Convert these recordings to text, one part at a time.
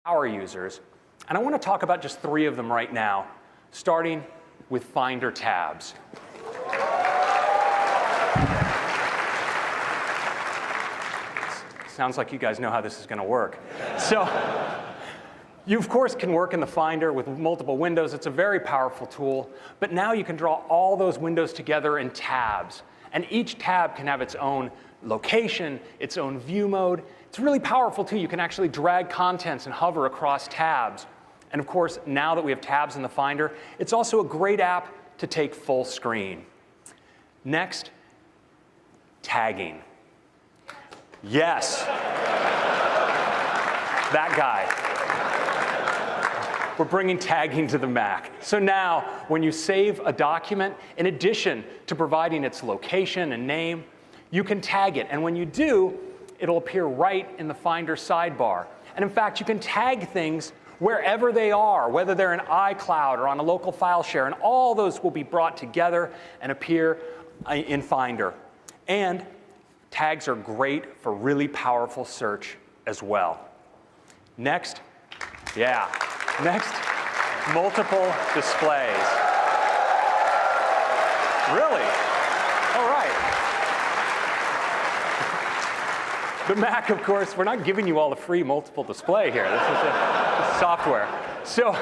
power users, and I want to talk about just 3 of them right now, starting with Finder tabs. Sounds like you guys know how this is going to work. So you, of course, can work in the Finder with multiple windows. It's a very powerful tool. But now you can draw all those windows together in tabs. And each tab can have its own location, its own view mode. It's really powerful, too. You can actually drag contents and hover across tabs. And of course, now that we have tabs in the Finder, it's also a great app to take full screen. Next, tagging. Yes. That guy. We're bringing tagging to the Mac. So now, when you save a document, in addition to providing its location and name, you can tag it. And when you do, it'll appear right in the Finder sidebar. And in fact, you can tag things wherever they are, whether they're in iCloud or on a local file share. And all those will be brought together and appear in Finder. And tags are great for really powerful search as well. Next, multiple displays. Really? All right. The Mac, of course, we're not giving you all the free multiple display here. This is software. So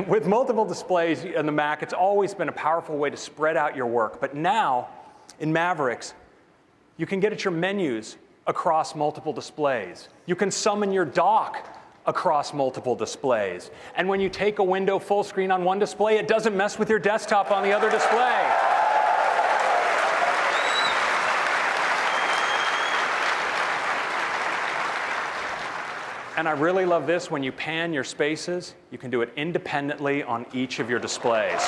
with multiple displays in the Mac, it's always been a powerful way to spread out your work. But now, in Mavericks, you can get at your menus across multiple displays. You can summon your dock across multiple displays. And when you take a window full screen on one display, it doesn't mess with your desktop on the other display. And I really love this. When you pan your spaces, you can do it independently on each of your displays.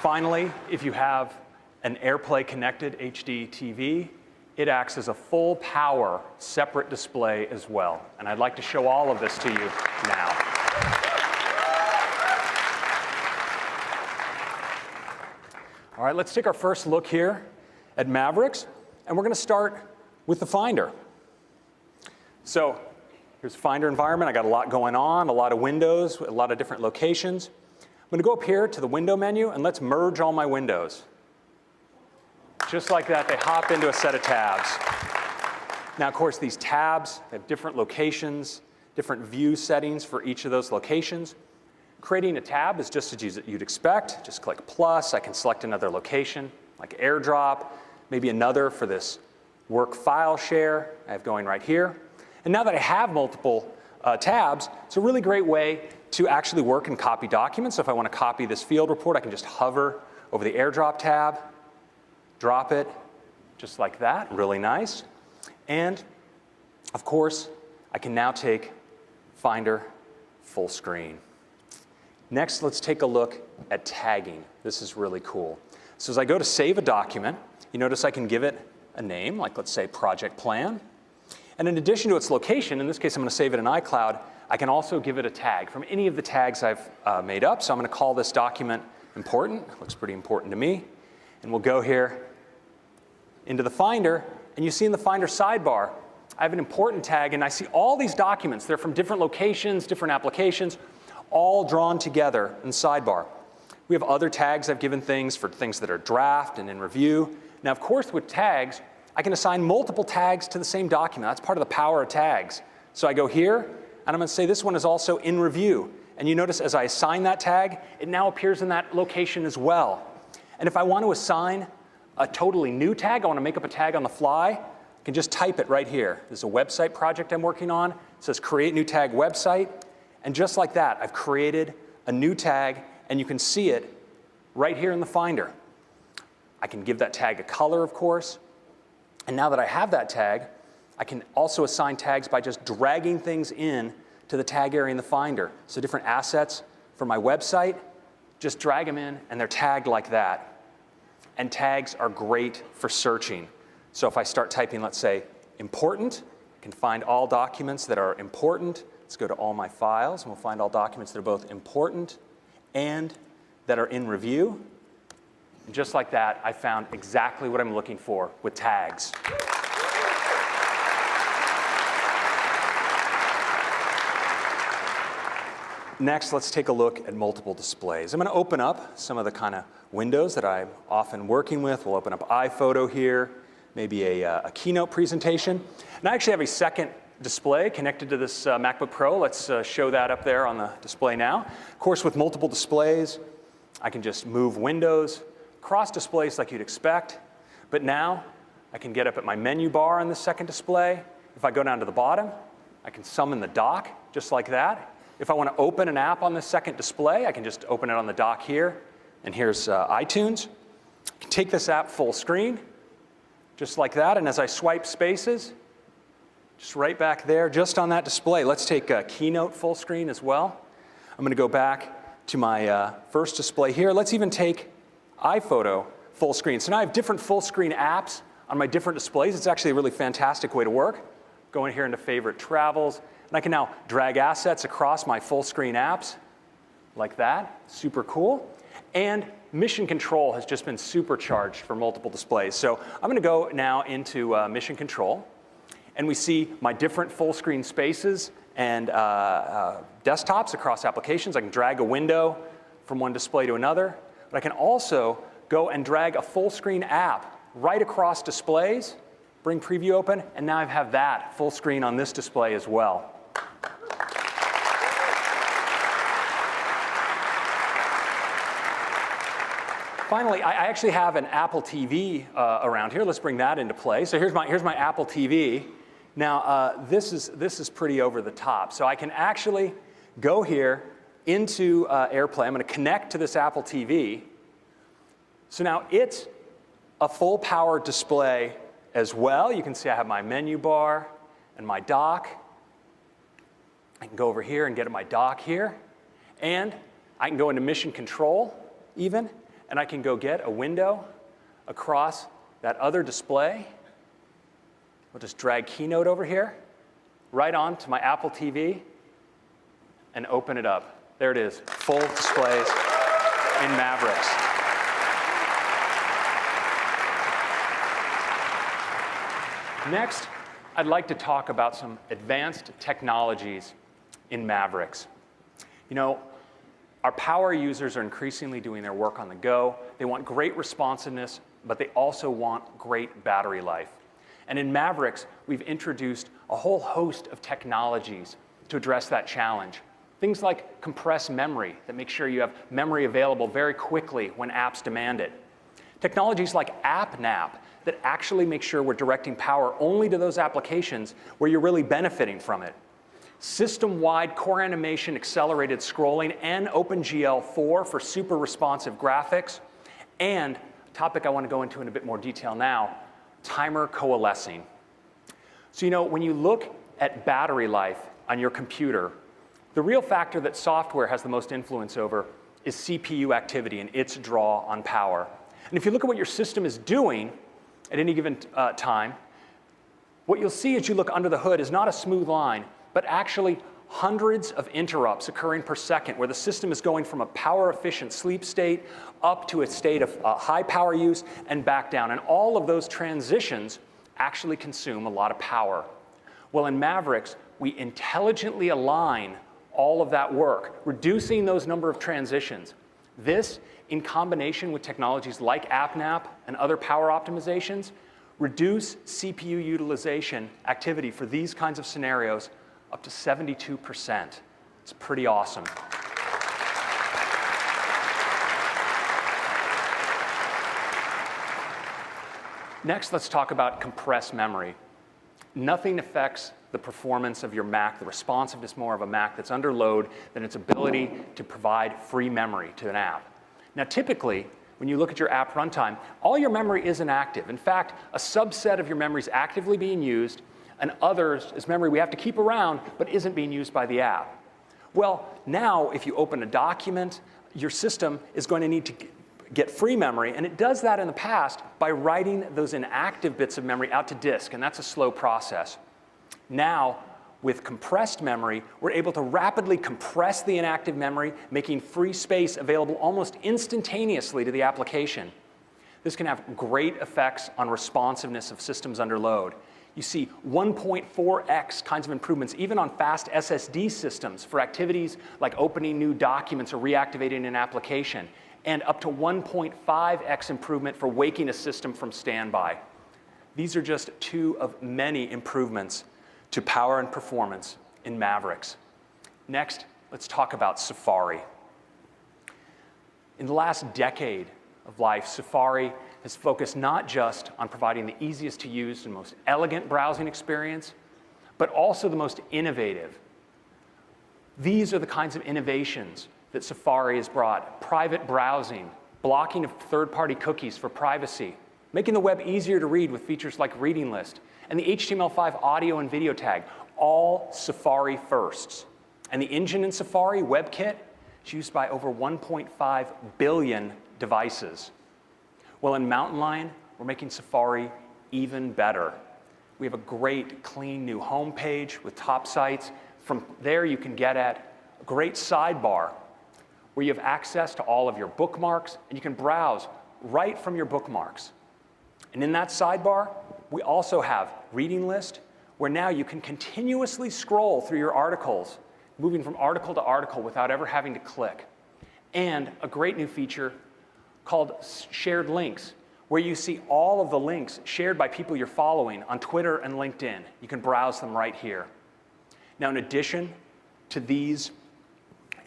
Finally, if you have an AirPlay connected HD TV, it acts as a full power separate display as well. And I'd like to show all of this to you now. All right, let's take our first look here at Mavericks. And we're going to start with the Finder. So here's Finder environment. I got a lot going on, a lot of windows, a lot of different locations. I'm going to go up here to the window menu, and let's merge all my windows. Just like that, they hop into a set of tabs. Now, of course, these tabs have different locations, different view settings for each of those locations. Creating a tab is just as you'd expect. Just click plus. I can select another location, like AirDrop, maybe another for this work file share I have going right here. And now that I have multiple tabs, it's a really great way to actually work and copy documents. So if I want to copy this field report, I can just hover over the AirDrop tab, drop it, just like that. Really nice. And of course, I can now take Finder full screen. Next, let's take a look at tagging. This is really cool. So as I go to save a document, you notice I can give it a name, like let's say Project Plan. And in addition to its location, in this case I'm going to save it in iCloud, I can also give it a tag from any of the tags I've made up. So I'm going to call this document important. It looks pretty important to me. And we'll go here into the Finder, and you see in the Finder sidebar, I have an important tag, and I see all these documents. They're from different locations, different applications, all drawn together in sidebar. We have other tags I've given things for things that are draft and in review. Now, of course, with tags, I can assign multiple tags to the same document. That's part of the power of tags. So I go here, and I'm going to say this one is also in review. And you notice as I assign that tag, it now appears in that location as well. And if I want to assign a totally new tag, I want to make up a tag on the fly, I can just type it right here. This is a website project I'm working on. It says create new tag website. And just like that, I've created a new tag, and you can see it right here in the Finder. I can give that tag a color, of course. And now that I have that tag, I can also assign tags by just dragging things in to the tag area in the Finder. So different assets for my website, just drag them in, and they're tagged like that. And tags are great for searching. So if I start typing, let's say, important, I can find all documents that are important. Let's go to all my files, and we'll find all documents that are both important and that are in review. And just like that, I found exactly what I'm looking for with tags. Next, let's take a look at multiple displays. I'm going to open up some of the kind of windows that I'm often working with. We'll open up iPhoto here, maybe a keynote presentation. And I actually have a second display connected to this MacBook Pro. Let's show that up there on the display now. Of course, with multiple displays, I can just move windows, cross displays like you'd expect. But now, I can get up at my menu bar on the second display. If I go down to the bottom, I can summon the dock just like that. If I want to open an app on the second display, I can just open it on the dock here. And here's iTunes. I can take this app full screen, just like that. And as I swipe spaces, just right back there, just on that display. Let's take Keynote full screen as well. I'm going to go back to my first display here. Let's even take iPhoto full screen. So now I have different full screen apps on my different displays. It's actually a really fantastic way to work. Go in here into Favorite Travels. And I can now drag assets across my full screen apps like that. Super cool. And Mission Control has just been supercharged for multiple displays. So I'm going to go now into Mission Control. And we see my different full screen spaces and desktops across applications. I can drag a window from one display to another. But I can also go and drag a full screen app right across displays, bring Preview open, and now I have that full screen on this display as well. Finally, I actually have an Apple TV around here. Let's bring that into play. So here's my Apple TV. Now, this is pretty over the top. So I can actually go here into AirPlay. I'm going to connect to this Apple TV. So now it's a full power display as well. You can see I have my menu bar and my dock. I can go over here and get at my dock here. And I can go into Mission Control even. And I can go get a window across that other display. We'll just drag Keynote over here, right onto my Apple TV, and open it up. There it is, full displays in Mavericks. Next, I'd like to talk about some advanced technologies in Mavericks. You know, our power users are increasingly doing their work on the go. They want great responsiveness, but they also want great battery life. And in Mavericks, we've introduced a whole host of technologies to address that challenge. Things like compressed memory that make sure you have memory available very quickly when apps demand it. Technologies like App Nap that actually make sure we're directing power only to those applications where you're really benefiting from it. System-wide core animation accelerated scrolling and OpenGL4 for super responsive graphics. And a topic I want to go into in a bit more detail now, timer coalescing. So you know, when you look at battery life on your computer, the real factor that software has the most influence over is CPU activity and its draw on power. And if you look at what your system is doing at any given time, what you'll see as you look under the hood is not a smooth line, but actually hundreds of interrupts occurring per second where the system is going from a power-efficient sleep state up to a state of high power use and back down. And all of those transitions actually consume a lot of power. Well, in Mavericks, we intelligently align all of that work, reducing those number of transitions. This, in combination with technologies like AppNap and other power optimizations, reduce CPU utilization activity for these kinds of scenarios up to 72%. It's pretty awesome. Next, let's talk about compressed memory. Nothing affects the performance of your Mac, the responsiveness more of a Mac that's under load than its ability to provide free memory to an app. Now, typically, when you look at your app runtime, all your memory isn't active. In fact, a subset of your memory is actively being used, and others is memory we have to keep around but isn't being used by the app. Well, now if you open a document, your system is going to need to get free memory, and it does that in the past by writing those inactive bits of memory out to disk, and that's a slow process. Now, with compressed memory, we're able to rapidly compress the inactive memory, making free space available almost instantaneously to the application. This can have great effects on responsiveness of systems under load. You see 1.4x kinds of improvements, even on fast SSD systems for activities like opening new documents or reactivating an application, and up to 1.5x improvement for waking a system from standby. These are just two of many improvements to power and performance in Mavericks. Next, let's talk about Safari. In the last decade of life, Safari has focused not just on providing the easiest to use and most elegant browsing experience, but also the most innovative. These are the kinds of innovations that Safari has brought: private browsing, blocking of third-party cookies for privacy, making the web easier to read with features like Reading List, and the HTML5 audio and video tag, all Safari firsts. And the engine in Safari, WebKit, is used by over 1.5 billion devices. Well, in Mountain Lion, we're making Safari even better. We have a great, clean new homepage with top sites. From there, you can get at a great sidebar where you have access to all of your bookmarks, and you can browse right from your bookmarks. And in that sidebar, we also have Reading List, where now you can continuously scroll through your articles, moving from article to article without ever having to click. And a great new feature called Shared Links, where you see all of the links shared by people you're following on Twitter and LinkedIn. You can browse them right here. Now, in addition to these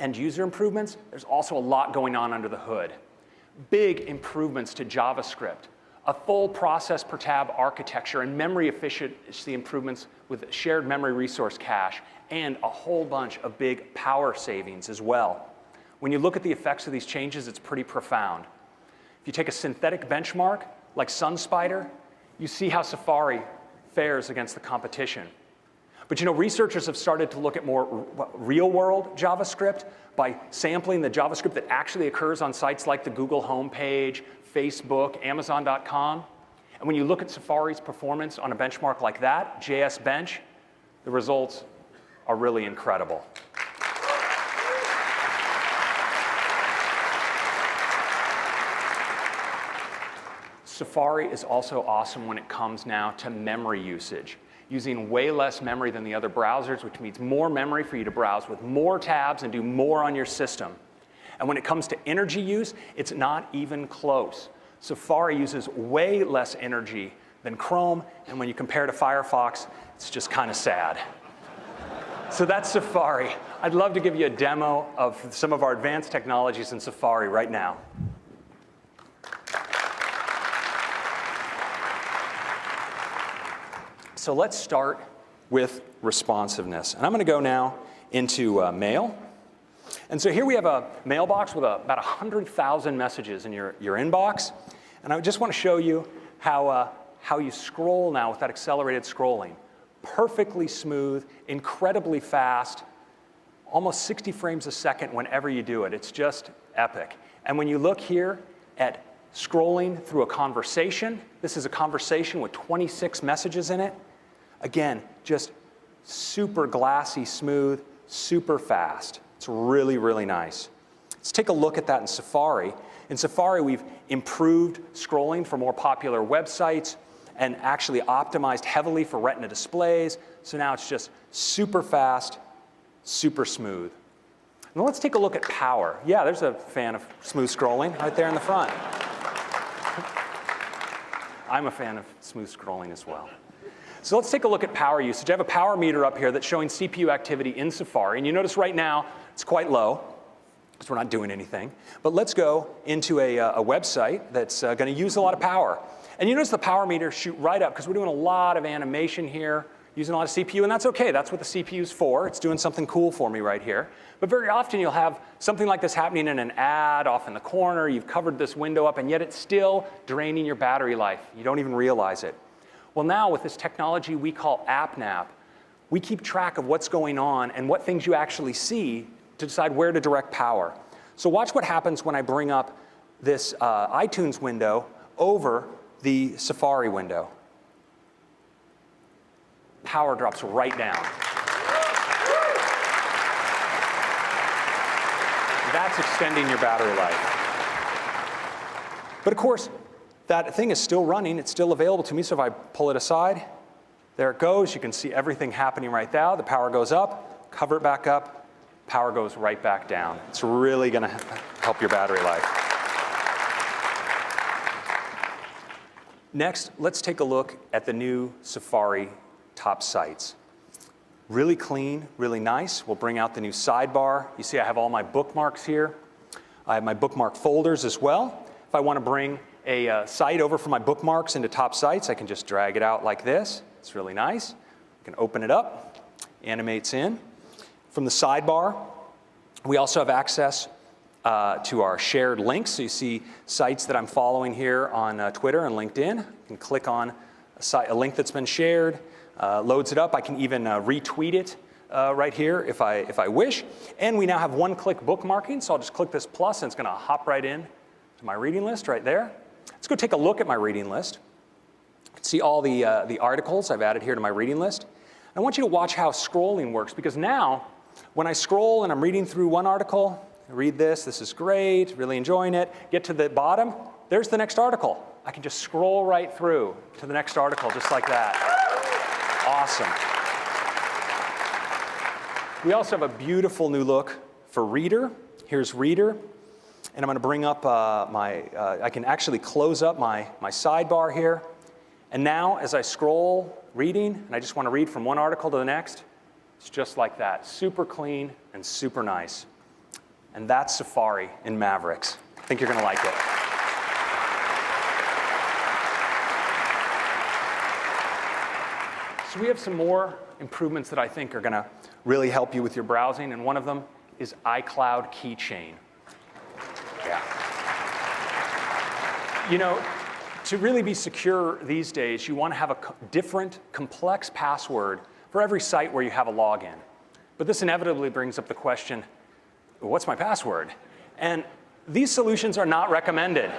end-user improvements, there's also a lot going on under the hood. Big improvements to JavaScript, a full process per tab architecture, and memory efficiency improvements with shared memory resource cache, and a whole bunch of big power savings as well. When you look at the effects of these changes, it's pretty profound. If you take a synthetic benchmark like SunSpider, you see how Safari fares against the competition. But you know, researchers have started to look at more real-world JavaScript by sampling the JavaScript that actually occurs on sites like the Google homepage, Facebook, Amazon.com. And when you look at Safari's performance on a benchmark like that, JS Bench, the results are really incredible. Safari is also awesome when it comes now to memory usage, using way less memory than the other browsers, which means more memory for you to browse with more tabs and do more on your system. And when it comes to energy use, it's not even close. Safari uses way less energy than Chrome, and when you compare to Firefox, it's just kind of sad. So that's Safari. I'd love to give you a demo of some of our advanced technologies in Safari right now. So let's start with responsiveness. And I'm going to go now into Mail. And so here we have a mailbox with about 100,000 messages in your inbox. And I just want to show you how you scroll now with that accelerated scrolling. Perfectly smooth, incredibly fast, almost 60 frames a second whenever you do it. It's just epic. And when you look here at scrolling through a conversation, this is a conversation with 26 messages in it. Again, just super glassy smooth, super fast. It's really, really nice. Let's take a look at that in Safari. In Safari, we've improved scrolling for more popular websites and actually optimized heavily for Retina displays. So now it's just super fast, super smooth. Now let's take a look at power. Yeah, there's a fan of smooth scrolling right there in the front. I'm a fan of smooth scrolling as well. So let's take a look at power usage. I have a power meter up here that's showing CPU activity in Safari. And you notice right now it's quite low because we're not doing anything. But let's go into a website that's going to use a lot of power. And you notice the power meter shoot right up because we're doing a lot of animation here, using a lot of CPU. And that's OK. That's what the CPU is for. It's doing something cool for me right here. But very often you'll have something like this happening in an ad off in the corner. You've covered this window up, and yet it's still draining your battery life. You don't even realize it. Well, now with this technology we call AppNap, we keep track of what's going on and what things you actually see to decide where to direct power. So watch what happens when I bring up this iTunes window over the Safari window. Power drops right down. That's extending your battery life. But of course, that thing is still running. It's still available to me. So if I pull it aside, There it goes. You can see everything happening right now. The power goes up, cover it back up, power goes right back down. It's really going to help your battery life. Next, let's take a look at the new Safari top sites. Really clean, really nice. We'll bring out the new sidebar. You see I have all my bookmarks here. I have my bookmark folders as well. If I want to bring a site over from my bookmarks into top sites, I can just drag it out like this. It's really nice. I can open it up, animates in. From the sidebar, we also have access to our shared links. So you see sites that I'm following here on Twitter and LinkedIn. You can click on a link that's been shared, loads it up. I can even retweet it right here if I wish. And we now have one-click bookmarking, so I'll just click this plus and it's going to hop right in to my reading list right there. Let's go take a look at my reading list. You can see all the articles I've added here to my reading list. I want you to watch how scrolling works, because now when I scroll and I'm reading through one article, I read this is great, really enjoying it, get to the bottom, there's the next article. I can just scroll right through to the next article just like that. Awesome. We also have a beautiful new look for Reader. Here's Reader. And I'm going to bring up I can actually close up my sidebar here. And now as I scroll reading, and I just want to read from one article to the next, it's just like that. Super clean and super nice. And that's Safari in Mavericks. I think you're going to like it. So we have some more improvements that I think are going to really help you with your browsing, and one of them is iCloud Keychain. Yeah. You know, to really be secure these days, you want to have a different, complex password for every site where you have a login. But this inevitably brings up the question, what's my password? And these solutions are not recommended.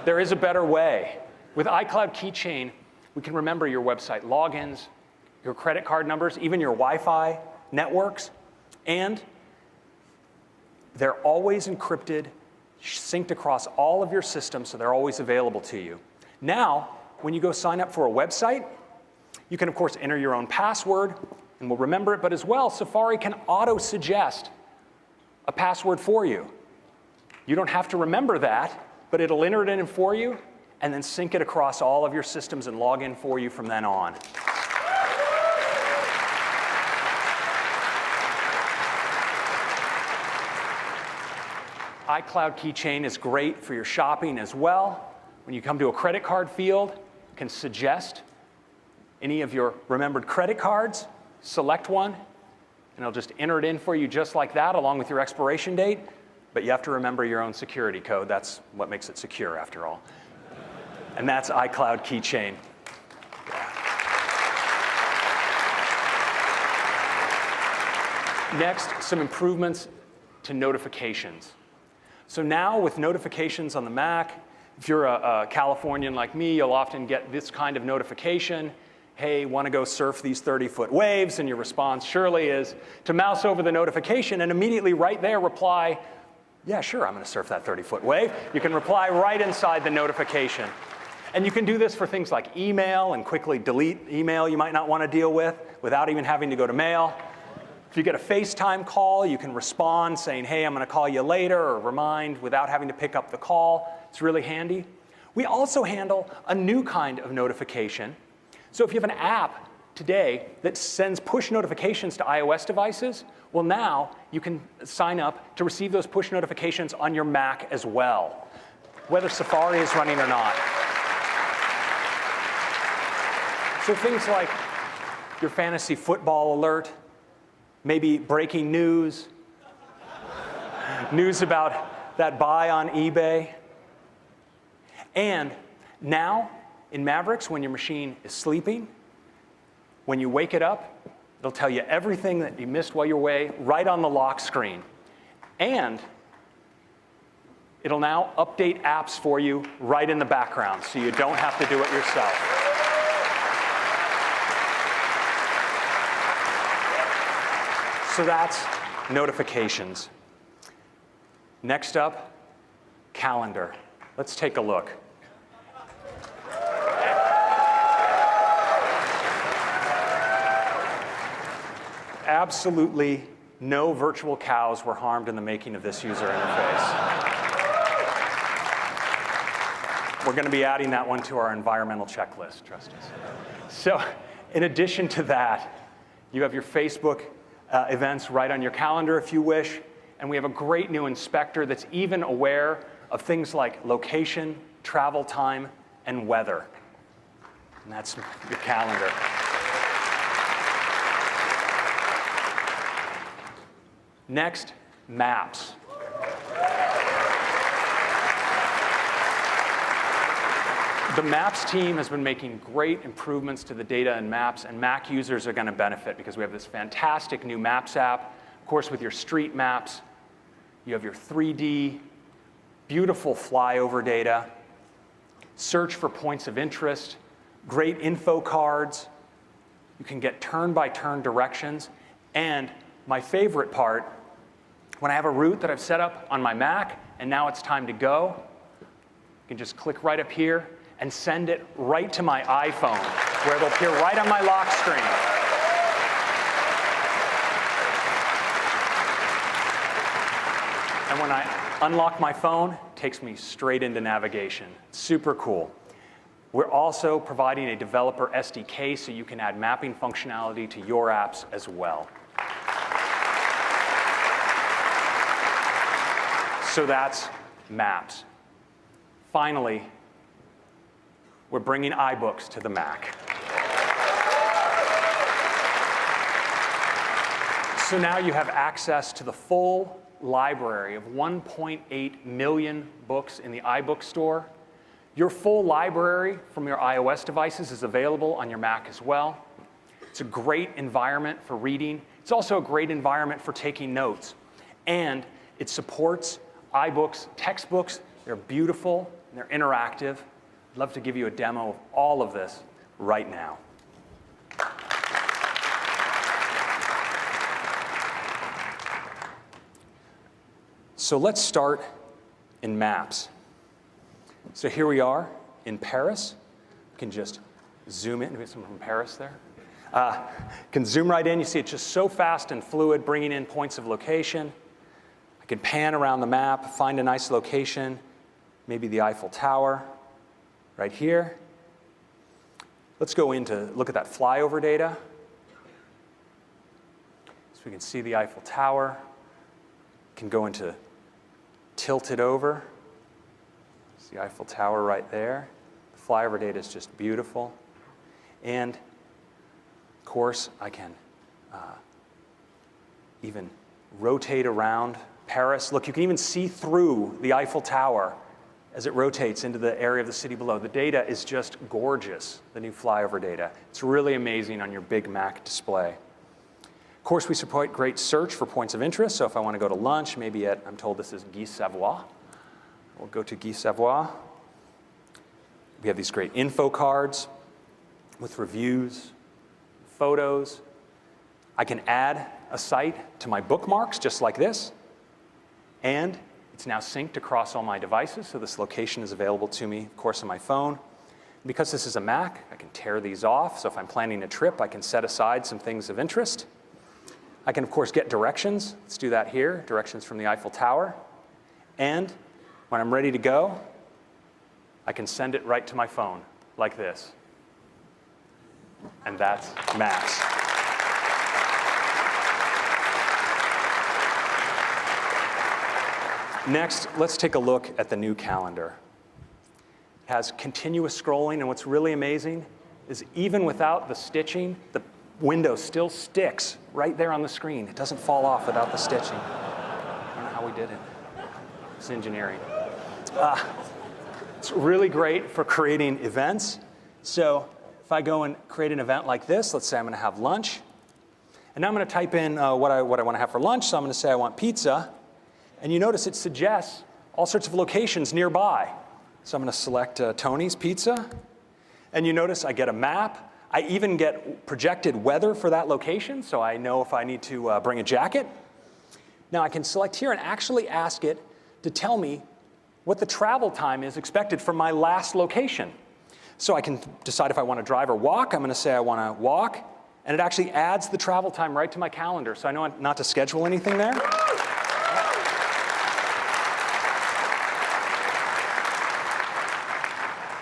There is a better way. With iCloud Keychain, we can remember your website logins, your credit card numbers, even your Wi-Fi networks, and they're always encrypted, synced across all of your systems, so they're always available to you. Now, when you go sign up for a website, you can, of course, enter your own password, and we'll remember it, but as well, Safari can auto-suggest a password for you. You don't have to remember that, but it'll enter it in for you, and then sync it across all of your systems and log in for you from then on. iCloud Keychain is great for your shopping as well. When you come to a credit card field, you can suggest any of your remembered credit cards, select one, and it'll just enter it in for you just like that, along with your expiration date. But you have to remember your own security code. That's what makes it secure, after all. And that's iCloud Keychain. Next, some improvements to notifications. So now with notifications on the Mac, if you're a Californian like me, you'll often get this kind of notification. Hey, want to go surf these 30-foot waves? And your response surely is to mouse over the notification and immediately right there reply, yeah, sure, I'm going to surf that 30-foot wave. You can reply right inside the notification. And you can do this for things like email and quickly delete email you might not want to deal with without even having to go to mail. If you get a FaceTime call, you can respond saying, hey, I'm going to call you later, or remind without having to pick up the call. It's really handy. We also handle a new kind of notification. So if you have an app today that sends push notifications to iOS devices, well, now you can sign up to receive those push notifications on your Mac as well, whether Safari is running or not. So things like your fantasy football alert, maybe breaking news, news about that buy on eBay. And now, in Mavericks, when your machine is sleeping, when you wake it up, it'll tell you everything that you missed while you're away right on the lock screen. And it'll now update apps for you right in the background, so you don't have to do it yourself. So that's notifications. Next up, calendar. Let's take a look. Absolutely no virtual cows were harmed in the making of this user interface. We're going to be adding that one to our environmental checklist, trust us. So in addition to that, you have your Facebook events right on your calendar if you wish. And we have a great new inspector that's even aware of things like location, travel time, and weather. And that's your calendar. Next, maps. The Maps team has been making great improvements to the data in Maps, and Mac users are going to benefit because we have this fantastic new Maps app. Of course, with your street maps, you have your 3D, beautiful flyover data, search for points of interest, great info cards. You can get turn-by-turn directions. And my favorite part, when I have a route that I've set up on my Mac, and now it's time to go, you can just click right up here and send it right to my iPhone, where it'll appear right on my lock screen. And when I unlock my phone, it takes me straight into navigation. Super cool. We're also providing a developer SDK so you can add mapping functionality to your apps as well. So that's Maps. Finally, we're bringing iBooks to the Mac. So now you have access to the full library of 1.8 million books in the iBook store. Your full library from your iOS devices is available on your Mac as well. It's a great environment for reading. It's also a great environment for taking notes. And it supports iBooks textbooks. They're beautiful, and they're interactive. I'd love to give you a demo of all of this right now. So let's start in Maps. So here we are in Paris. You can just zoom in. Do we have someone from Paris there? Can zoom right in. You see it's just so fast and fluid, bringing in points of location. I can pan around the map, find a nice location, maybe the Eiffel Tower right here. Let's go in to look at that flyover data. So we can see the Eiffel Tower. Can go into tilt it over. It's the Eiffel Tower right there. The flyover data is just beautiful. And of course, I can even rotate around Paris. Look, you can even see through the Eiffel Tower as it rotates into the area of the city below. The data is just gorgeous, the new flyover data. It's really amazing on your big Mac display. Of course, we support great search for points of interest. So if I want to go to lunch, maybe at, I'm told this is Guy Savoy. We'll go to Guy Savoy. We have these great info cards with reviews, photos. I can add a site to my bookmarks just like this. And it's now synced across all my devices, so this location is available to me, of course, on my phone. Because this is a Mac, I can tear these off. So if I'm planning a trip, I can set aside some things of interest. I can, of course, get directions. Let's do that here, directions from the Eiffel Tower. And when I'm ready to go, I can send it right to my phone, like this. And that's Maps. Next, let's take a look at the new calendar. It has continuous scrolling, and what's really amazing is even without the stitching, the window still sticks right there on the screen. It doesn't fall off without the stitching. I don't know how we did it. It's engineering. It's really great for creating events. So if I go and create an event like this, let's say I'm going to have lunch. And now I'm going to type in what I want to have for lunch. So I'm going to say I want pizza. And you notice it suggests all sorts of locations nearby. So I'm going to select Tony's Pizza. And you notice I get a map. I even get projected weather for that location, so I know if I need to bring a jacket. Now I can select here and actually ask it to tell me what the travel time is expected from my last location. So I can decide if I want to drive or walk. I'm going to say I want to walk. And it actually adds the travel time right to my calendar, so I know not to schedule anything there.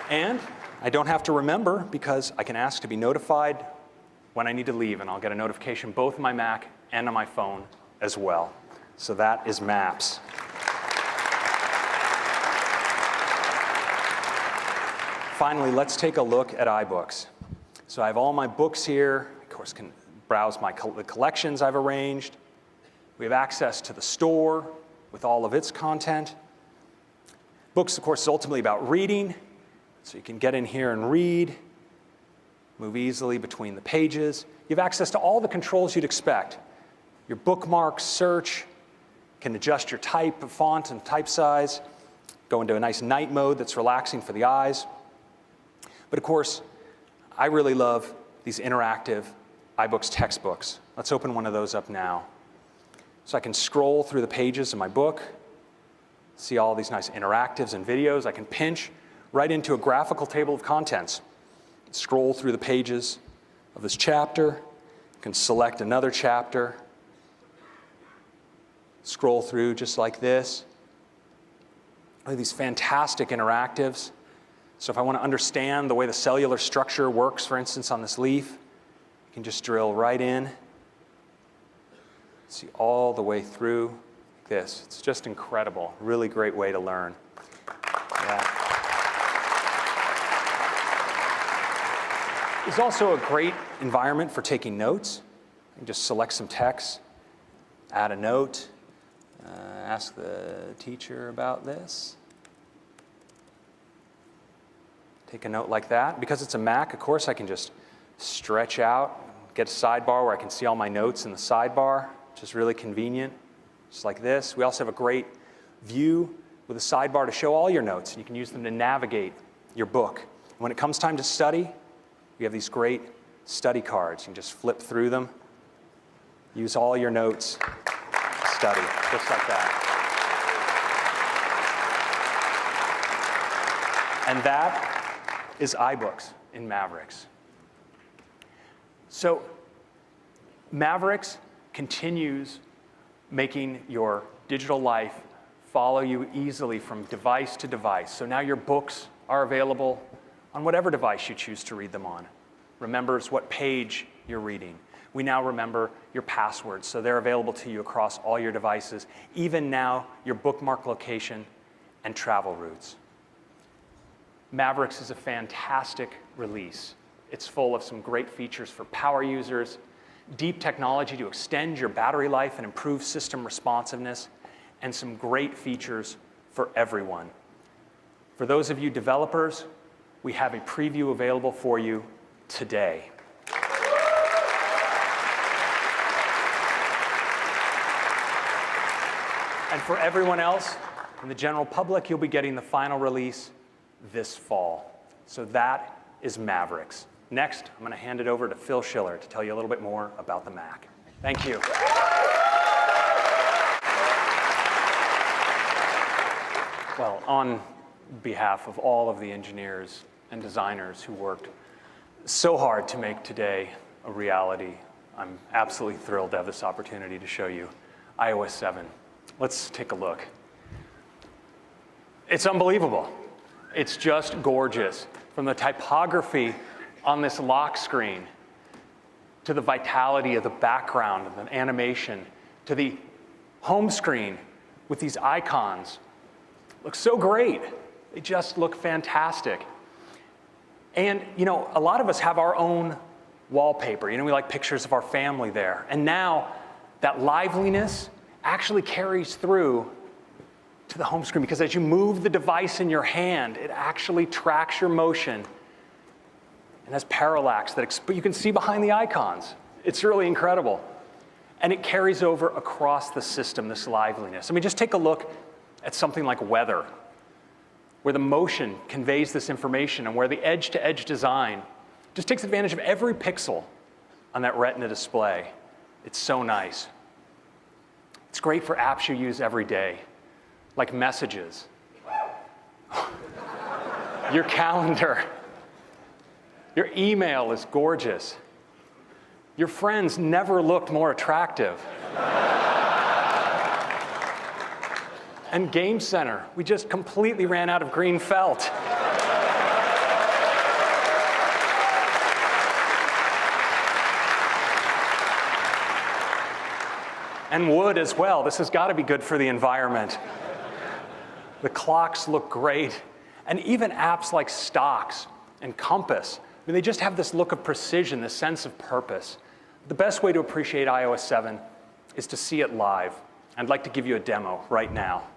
And I don't have to remember because I can ask to be notified when I need to leave, and I'll get a notification both on my Mac and on my phone as well. So that is Maps. Finally, let's take a look at iBooks. So I have all my books here. Of course, can browse the collections I've arranged. We have access to the store with all of its content. Books, of course, is ultimately about reading. So you can get in here and read, move easily between the pages. You have access to all the controls you'd expect. Your bookmarks, search, can adjust your type of font and type size, go into a nice night mode that's relaxing for the eyes. But of course, I really love these interactive iBooks textbooks. Let's open one of those up now. So I can scroll through the pages of my book, see all these nice interactives and videos. I can pinch right into a graphical table of contents, scroll through the pages of this chapter, can select another chapter, scroll through just like this. I have these fantastic interactives. So if I want to understand the way the cellular structure works, for instance, on this leaf, I can just drill right in, see all the way through like this. It's just incredible. Really great way to learn. Yeah. It's also a great environment for taking notes. You can just select some text, add a note, ask the teacher about this. Take a note like that. Because it's a Mac, of course, I can just stretch out, get a sidebar where I can see all my notes in the sidebar, which is really convenient, just like this. We also have a great view with a sidebar to show all your notes, and you can use them to navigate your book. When it comes time to study, we have these great study cards. You can just flip through them, use all your notes to study, just like that. And that is iBooks in Mavericks. So Mavericks continues making your digital life follow you easily from device to device. So now your books are available on whatever device you choose to read them on. Remembers what page you're reading. We now remember your passwords, so they're available to you across all your devices, even now your bookmark location and travel routes. Mavericks is a fantastic release. It's full of some great features for power users, deep technology to extend your battery life and improve system responsiveness, and some great features for everyone. For those of you developers, we have a preview available for you today. And for everyone else, in the general public, you'll be getting the final release this fall. So that is Mavericks. Next, I'm going to hand it over to Phil Schiller to tell you a little bit more about the Mac. Thank you. Well, on behalf of all of the engineers and designers who worked so hard to make today a reality, I'm absolutely thrilled to have this opportunity to show you iOS 7. Let's take a look. It's unbelievable. It's just gorgeous. From the typography on this lock screen, to the vitality of the background and the animation, to the home screen with these icons. Looks so great. They just look fantastic. And you know, a lot of us have our own wallpaper. You know, we like pictures of our family there. And now that liveliness actually carries through to the home screen, because as you move the device in your hand, it actually tracks your motion and has parallax that you can see behind the icons. It's really incredible. And it carries over across the system, this liveliness. I mean, just take a look at something like weather, where the motion conveys this information and where the edge-to-edge design just takes advantage of every pixel on that Retina display. It's so nice. It's great for apps you use every day, like Messages, your calendar. Your email is gorgeous. Your friends never looked more attractive. And Game Center, we just completely ran out of green felt. And wood as well. This has got to be good for the environment. The clocks look great. And even apps like Stocks and Compass, I mean, they just have this look of precision, this sense of purpose. The best way to appreciate iOS 7 is to see it live. I'd like to give you a demo right now.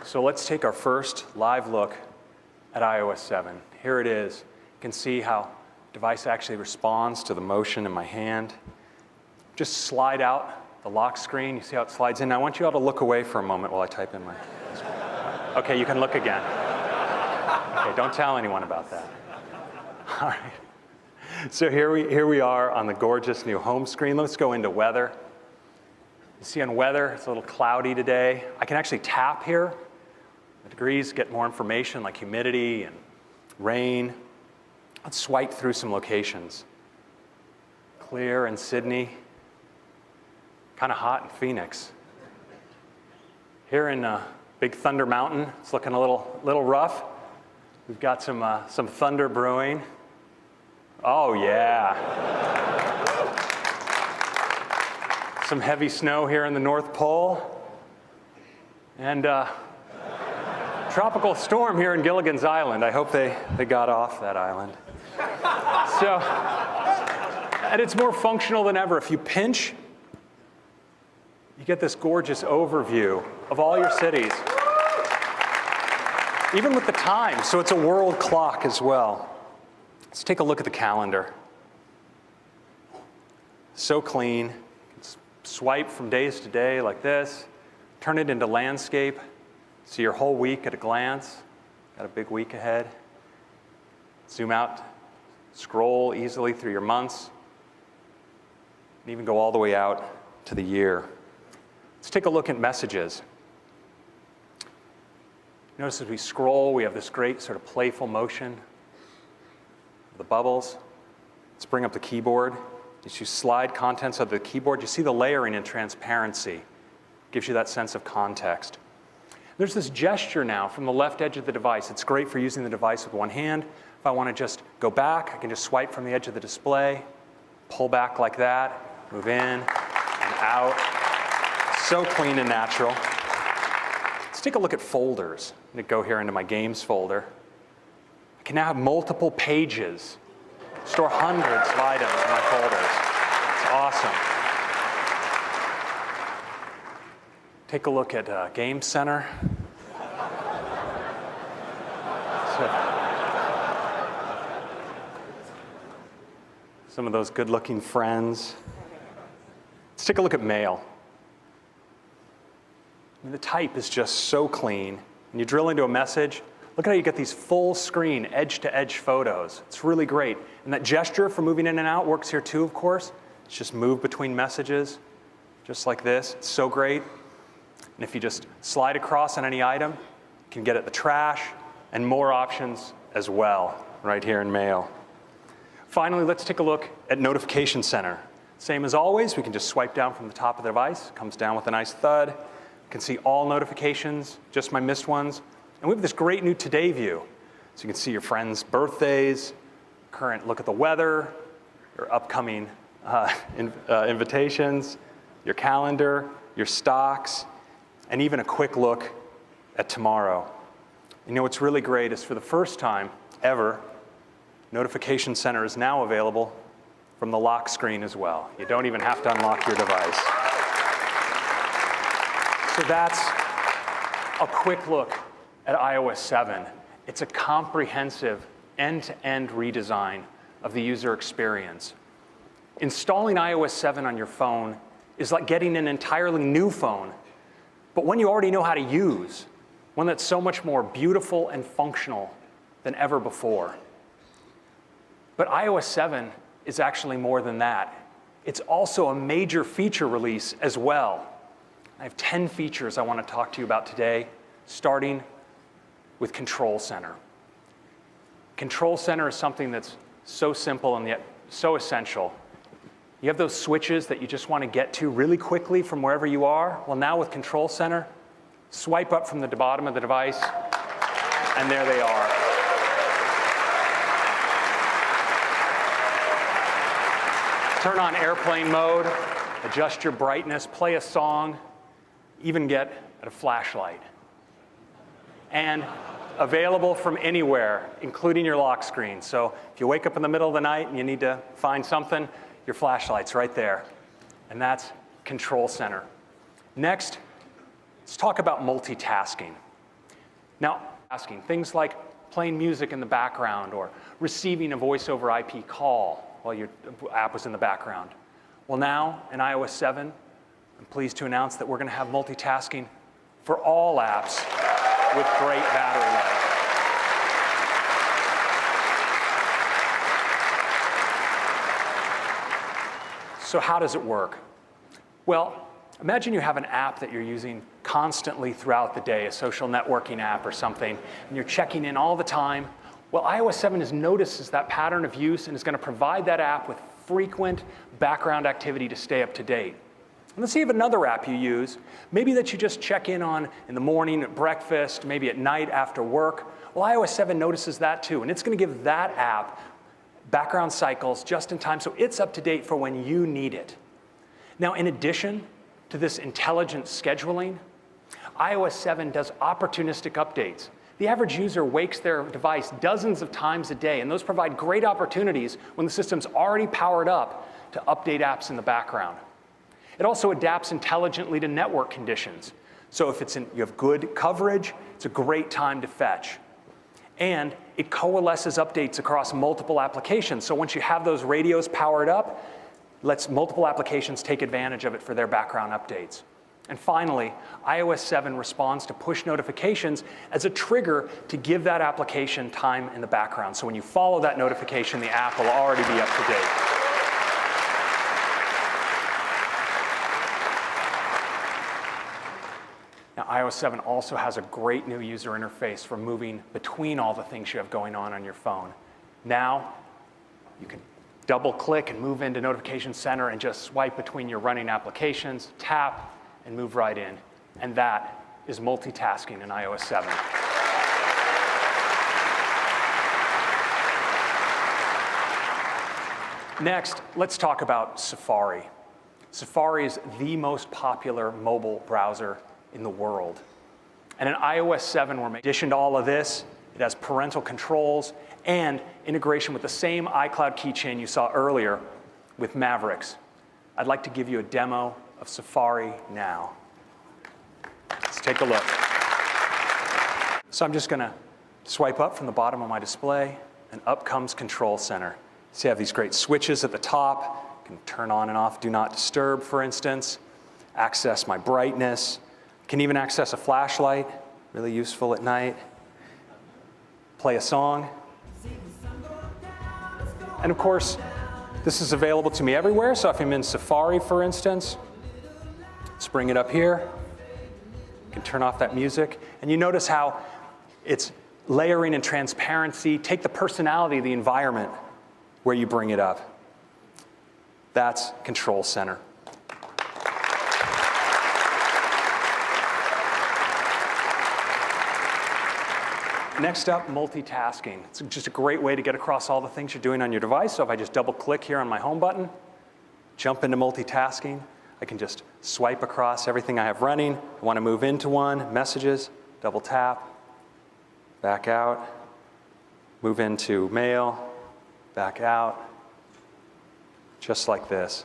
So let's take our first live look at iOS 7. Here it is. You can see how the device actually responds to the motion in my hand. Just slide out the lock screen. You see how it slides in? Now, I want you all to look away for a moment while I type in my... OK, you can look again. OK, don't tell anyone about that. All right. So here we are on the gorgeous new home screen. Let's go into weather. You see on weather, it's a little cloudy today. I can actually tap here. The degrees get more information like humidity and rain. Let's swipe through some locations. Clear in Sydney. Kind of hot in Phoenix. Here in Big Thunder Mountain, it's looking a little rough. We've got some thunder brewing. Oh, yeah. Some heavy snow here in the North Pole. And tropical storm here in Gilligan's Island. I hope they got off that island. So, and it's more functional than ever. If you pinch, you get this gorgeous overview of all your cities. Even with the time, so it's a world clock as well. Let's take a look at the calendar. So clean. Swipe from days to day like this. Turn it into landscape. See your whole week at a glance. Got a big week ahead. Zoom out. Scroll easily through your months. And even go all the way out to the year. Let's take a look at messages. Notice as we scroll, we have this great sort of playful motion. The bubbles. Let's bring up the keyboard. As you slide contents of the keyboard, you see the layering and transparency. Gives you that sense of context. There's this gesture now from the left edge of the device. It's great for using the device with one hand. If I want to just go back, I can just swipe from the edge of the display, pull back like that, move in and out. So clean and natural. Let's take a look at folders. I'm going to go here into my games folder. I can now have multiple pages. Store hundreds of items in my folders. It's awesome. Take a look at Game Center. Some of those good-looking friends. Let's take a look at Mail. I mean, the type is just so clean. When you drill into a message, look at how you get these full-screen, edge-to-edge photos. It's really great. And that gesture for moving in and out works here too, of course. It's just move between messages, just like this. It's so great. And if you just slide across on any item, you can get at the trash and more options as well right here in Mail. Finally, let's take a look at Notification Center. Same as always, we can just swipe down from the top of the device. It comes down with a nice thud. You can see all notifications, just my missed ones. And we have this great new Today view. So you can see your friends' birthdays, current look at the weather, your upcoming invitations, your calendar, your stocks, and even a quick look at tomorrow. You know what's really great is for the first time ever, Notification Center is now available from the lock screen as well. You don't even have to unlock your device. So that's a quick look at iOS 7. It's a comprehensive end-to-end redesign of the user experience. Installing iOS 7 on your phone is like getting an entirely new phone, but one you already know how to use, one that's so much more beautiful and functional than ever before. But iOS 7 is actually more than that. It's also a major feature release as well. I have 10 features I want to talk to you about today, starting with Control Center. Control Center is something that's so simple and yet so essential. You have those switches that you just want to get to really quickly from wherever you are. Well, now with Control Center, swipe up from the bottom of the device, and there they are. Turn on airplane mode, adjust your brightness, play a song, even get a flashlight. And available from anywhere, including your lock screen. So if you wake up in the middle of the night and you need to find something, your flashlight's right there. And that's Control Center. Next, let's talk about multitasking. Now, things like playing music in the background or receiving a voice over IP call while your app was in the background. Well, now in iOS 7, I'm pleased to announce that we're going to have multitasking for all apps with great battery life. So how does it work? Well, imagine you have an app that you're using constantly throughout the day, a social networking app or something, and you're checking in all the time. Well, iOS 7 notices that pattern of use and is going to provide that app with frequent background activity to stay up to date. And let's see if another app you use, maybe that you just check in on in the morning at breakfast, maybe at night after work. Well, iOS 7 notices that too, and it's going to give that app background cycles just in time so it's up to date for when you need it. Now, in addition to this intelligent scheduling, iOS 7 does opportunistic updates. The average user wakes their device dozens of times a day, and those provide great opportunities when the system's already powered up to update apps in the background. It also adapts intelligently to network conditions. So if you have good coverage, it's a great time to fetch. And it coalesces updates across multiple applications. So once you have those radios powered up, lets multiple applications take advantage of it for their background updates. And finally, iOS 7 responds to push notifications as a trigger to give that application time in the background. So when you follow that notification, the app will already be up to date. Now, iOS 7 also has a great new user interface for moving between all the things you have going on your phone. Now, you can double-click and move into Notification Center and just swipe between your running applications, tap, and move right in. And that is multitasking in iOS 7. Next, let's talk about Safari. Safari is the most popular mobile browser in the world. And in iOS 7, in addition to all of this, it has parental controls and integration with the same iCloud keychain you saw earlier with Mavericks. I'd like to give you a demo of Safari now. Let's take a look. So I'm just going to swipe up from the bottom of my display, and up comes Control Center. So you have these great switches at the top. You can turn on and off Do Not Disturb, for instance, access my brightness. Can even access a flashlight, really useful at night. Play a song. And of course, this is available to me everywhere. So if I'm in Safari, for instance, let's bring it up here. You can turn off that music. And you notice how it's layering and transparency. Take the personality of the environment where you bring it up. That's Control Center. Next up, multitasking. It's just a great way to get across all the things you're doing on your device. So if I just double-click here on my home button, jump into multitasking, I can just swipe across everything I have running. I want to move into one, messages, double tap, back out, move into mail, back out, just like this.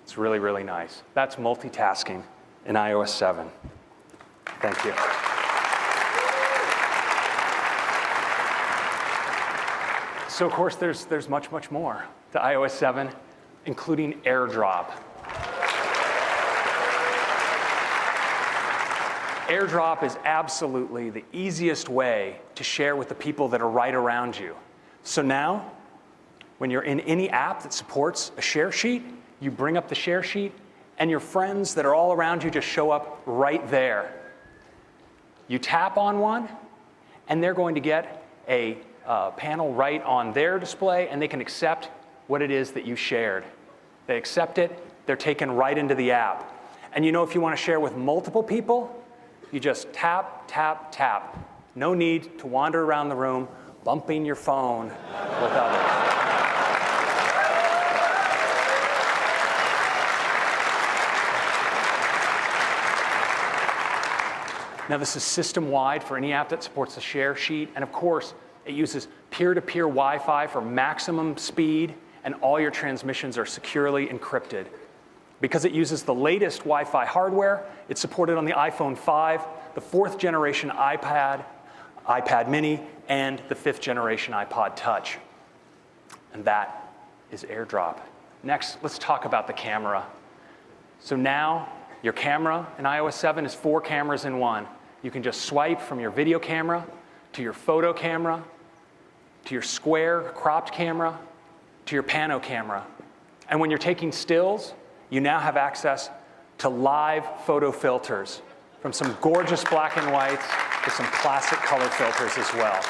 It's really, really nice. That's multitasking in iOS 7. Thank you. So of course, there's much, much more to iOS 7, including AirDrop. AirDrop is absolutely the easiest way to share with the people that are right around you. So now, when you're in any app that supports a share sheet, you bring up the share sheet, and your friends that are all around you just show up right there. You tap on one, and they're going to get a panel right on their display, and they can accept what it is that you shared. They accept it, they're taken right into the app. And you know, if you want to share with multiple people, you just tap, tap, tap. No need to wander around the room bumping your phone with others. Now, this is system-wide for any app that supports the share sheet. And of course, it uses peer-to-peer Wi-Fi for maximum speed, and all your transmissions are securely encrypted. Because it uses the latest Wi-Fi hardware, it's supported on the iPhone 5, the 4th generation iPad, iPad mini, and the 5th generation iPod Touch. And that is AirDrop. Next, let's talk about the camera. So now, your camera in iOS 7 is 4 cameras in one. You can just swipe from your video camera to your photo camera, to your square cropped camera, to your pano camera. And when you're taking stills, you now have access to live photo filters, from some gorgeous black and whites to some classic color filters as well.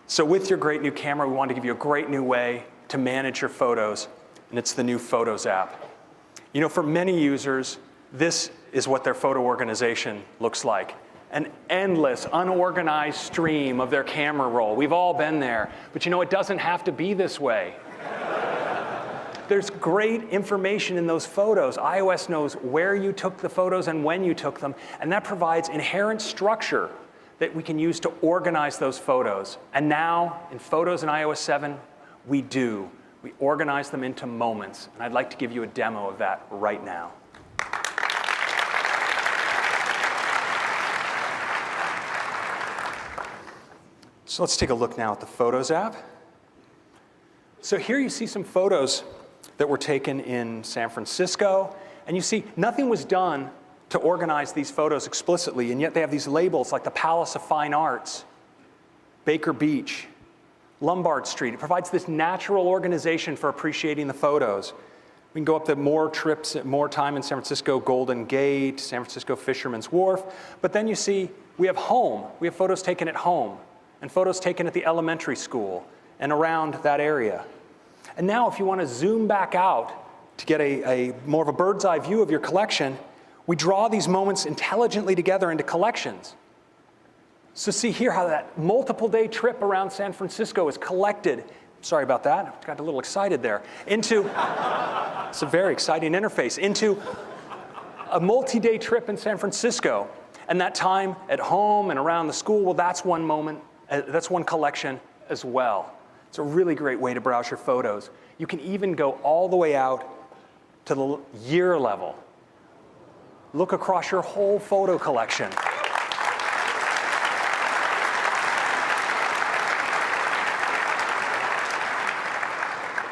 So with your great new camera, we want to give you a great new way to manage your photos, and it's the new Photos app. You know, for many users, this is what their photo organization looks like. An endless, unorganized stream of their camera roll. We've all been there. But you know, it doesn't have to be this way. There's great information in those photos. iOS knows where you took the photos and when you took them, and that provides inherent structure that we can use to organize those photos. And now, in Photos in iOS 7, we do. We organize them into moments. And I'd like to give you a demo of that right now. So let's take a look now at the Photos app. So here you see some photos that were taken in San Francisco. And you see, nothing was done to organize these photos explicitly, and yet they have these labels like the Palace of Fine Arts, Baker Beach, Lombard Street. It provides this natural organization for appreciating the photos. We can go up to more trips, more time in San Francisco, Golden Gate, San Francisco Fisherman's Wharf. But then you see, we have home. We have photos taken at home, and photos taken at the elementary school and around that area. And now if you want to zoom back out to get a more of a bird's eye view of your collection, we draw these moments intelligently together into collections. So see here how that multiple day trip around San Francisco is collected. Sorry about that, I got a little excited there. Into, it's a very exciting interface, into a multi-day trip in San Francisco. And that time at home and around the school, well, that's one moment, that's one collection as well. It's a really great way to browse your photos. You can even go all the way out to the year level. Look across your whole photo collection.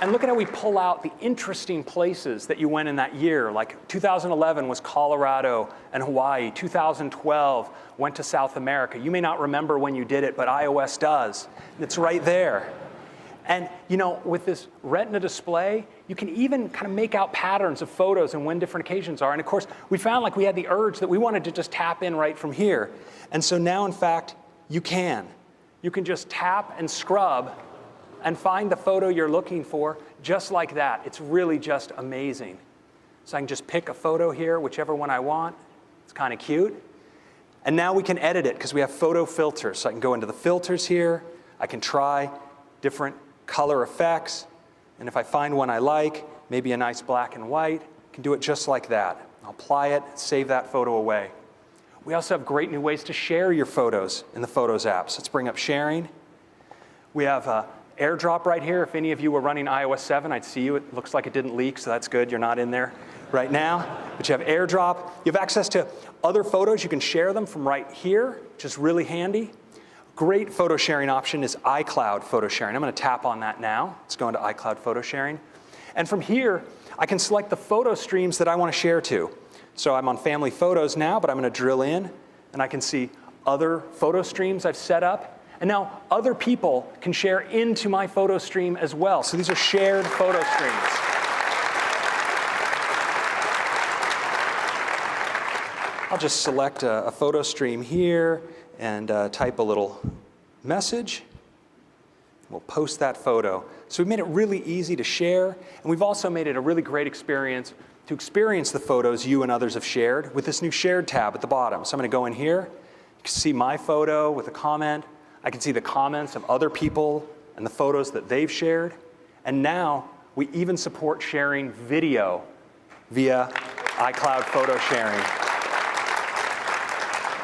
And look at how we pull out the interesting places that you went in that year. Like 2011 was Colorado and Hawaii. 2012 went to South America. You may not remember when you did it, but iOS does. It's right there. And you know, with this Retina display, you can even kind of make out patterns of photos and when different occasions are. And of course, we found like we had the urge that we wanted to just tap in right from here. And so now, in fact, you can. You can just tap and scrub and find the photo you're looking for just like that. It's really just amazing. So I can just pick a photo here, whichever one I want. It's kind of cute. And now we can edit it because we have photo filters. So I can go into the filters here. I can try different color effects. And if I find one I like, maybe a nice black and white, I can do it just like that. I'll apply it, save that photo away. We also have great new ways to share your photos in the Photos app. So let's bring up sharing. We have AirDrop right here. If any of you were running iOS 7, I'd see you. It looks like it didn't leak, so that's good. You're not in there right now. But you have AirDrop. You have access to other photos. You can share them from right here, which is really handy. Great photo sharing option is iCloud photo sharing. I'm going to tap on that now. Let's go into iCloud photo sharing. And from here, I can select the photo streams that I want to share to. So I'm on family photos now, but I'm going to drill in, and I can see other photo streams I've set up. And now other people can share into my photo stream as well. So these are shared photo streams. I'll just select a photo stream here and type a little message. We'll post that photo. So we've made it really easy to share, and we've also made it a really great experience to experience the photos you and others have shared with this new Shared tab at the bottom. So I'm going to go in here. You can see my photo with a comment. I can see the comments of other people and the photos that they've shared. And now we even support sharing video via iCloud photo sharing.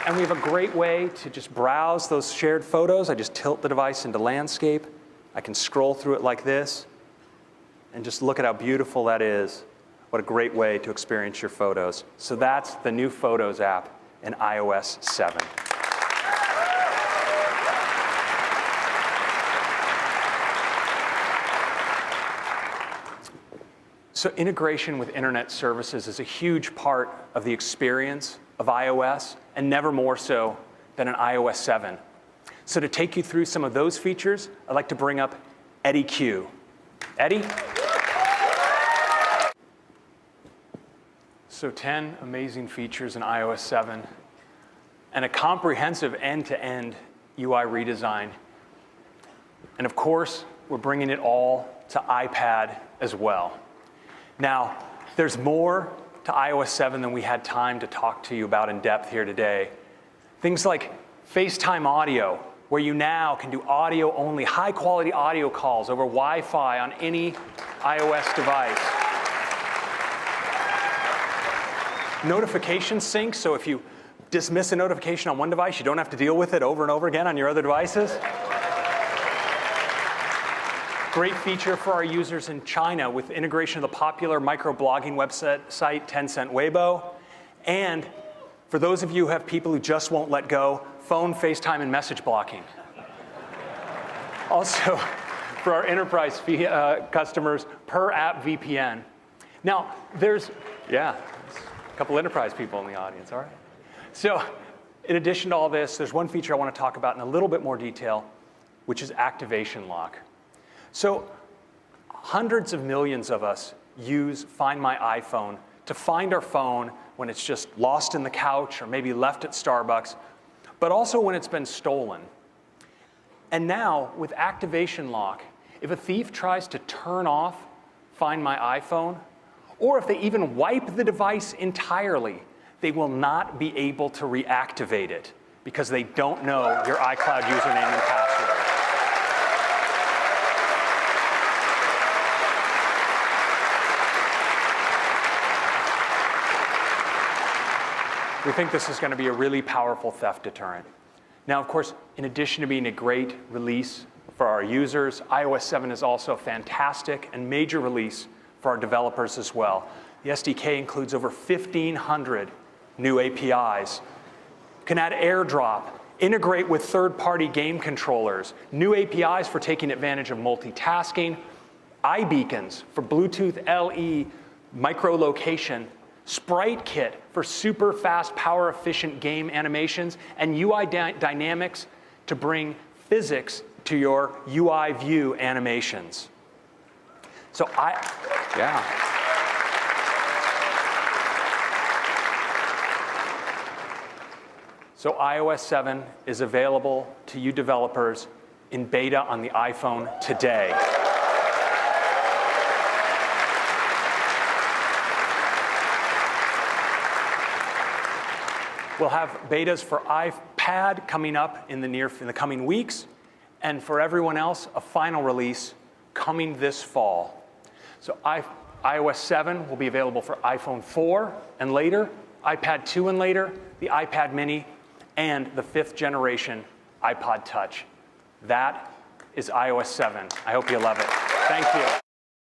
And we have a great way to just browse those shared photos. I just tilt the device into landscape. I can scroll through it like this and just look at how beautiful that is. What a great way to experience your photos. So that's the new Photos app in iOS 7. So integration with internet services is a huge part of the experience of iOS, and never more so than in iOS 7. So to take you through some of those features, I'd like to bring up Eddie Q. Eddie? So 10 amazing features in iOS 7 and a comprehensive end-to-end UI redesign. And of course, we're bringing it all to iPad as well. Now, there's more to iOS 7 than we had time to talk to you about in depth here today. Things like FaceTime audio, where you now can do audio-only, high-quality audio calls over Wi-Fi on any iOS device. Notification sync, so if you dismiss a notification on one device, you don't have to deal with it over and over again on your other devices. Great feature for our users in China with integration of the popular microblogging website Tencent Weibo. And for those of you who have people who just won't let go, phone, FaceTime, and message blocking. Also, for our enterprise customers, per app VPN. Now, there's a couple enterprise people in the audience, all right? So, in addition to all this, there's one feature I want to talk about in a little bit more detail, which is activation lock. So hundreds of millions of us use Find My iPhone to find our phone when it's just lost in the couch or maybe left at Starbucks, but also when it's been stolen. And now, with activation lock, if a thief tries to turn off Find My iPhone, or if they even wipe the device entirely, they will not be able to reactivate it because they don't know your iCloud username and password. We think this is going to be a really powerful theft deterrent. Now, of course, in addition to being a great release for our users, iOS 7 is also a fantastic and major release for our developers as well. The SDK includes over 1,500 new APIs. You can add AirDrop, integrate with third-party game controllers, new APIs for taking advantage of multitasking, iBeacons for Bluetooth LE micro-location, Sprite Kit for super fast, power-efficient game animations, and UI dynamics to bring physics to your UI view animations. So So iOS 7 is available to you developers in beta on the iPhone today. We'll have betas for iPad coming up in the coming weeks, and for everyone else, a final release coming this fall. So iOS 7 will be available for iPhone 4 and later, iPad 2 and later, the iPad mini, and the 5th generation iPod Touch. That is iOS 7. I hope you love it. Thank you.